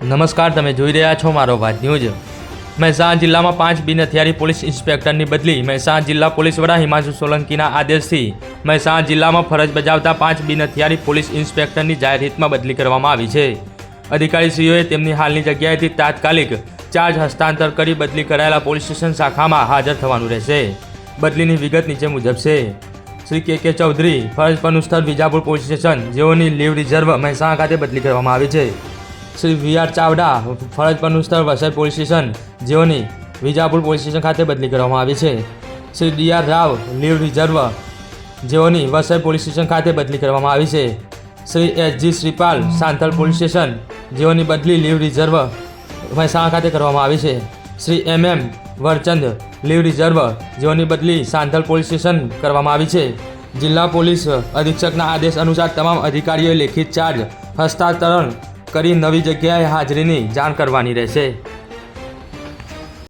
નમસ્કાર, તમે જોઈ રહ્યા છો મારો વાત ન્યૂઝ। મહેસાણા જિલ્લામાં 5 બિન હથિયારી પોલીસ ઇન્સ્પેક્ટરની બદલી। મહેસાણા જિલ્લા પોલીસ વડા હિમાંશુ સોલંકીના આદેશથી મહેસાણા જિલ્લામાં ફરજ બજાવતા 5 બિન હથિયારી પોલીસ ઇન્સ્પેક્ટરની જાહેર હિતમાં બદલી કરવામાં આવી છે। અધિકારીશ્રીઓએ તેમની હાલની જગ્યાએથી તાત્કાલિક ચાર્જ હસ્તાંતર કરી બદલી કરાયેલા પોલીસ સ્ટેશન શાખામાં હાજર થવાનું રહેશે। બદલીની વિગત નીચે મુજબ છે। શ્રી કે ચૌધરી ફરજ પરનું સ્થળ વિજાપુર પોલીસ સ્ટેશન, જેઓની લીવ રિઝર્વ મહેસાણા ખાતે બદલી કરવામાં આવી છે। શ્રી વી.આર. ચાવડા ફરજ પરનું સ્થળ વસઈ પોલીસ સ્ટેશન, જેઓની વિજાપુર પોલીસ સ્ટેશન ખાતે બદલી કરવામાં આવી છે। Shri DR. Rao leave reserve, જેઓની વસઈ પોલીસ સ્ટેશન ખાતે બદલી કરવામાં આવી છે। Shri SG. Shripal Santhal police station, જેઓની બદલી લીવ રિઝર્વ મહેસાણા ખાતે કરવામાં આવી છે। Shri MM. Varchand leave reserve, જેઓની બદલી સાંથલ પોલીસ સ્ટેશન કરવામાં આવી છે। જિલ્લા પોલીસ અધિક્ષકના આદેશ અનુસાર તમામ અધિકારીઓએ લેખિત ચાર્જ હસ્તાંતરણ કરી નવી જગ્યાએ હાજરીની જાણ કરવાની રહેશે।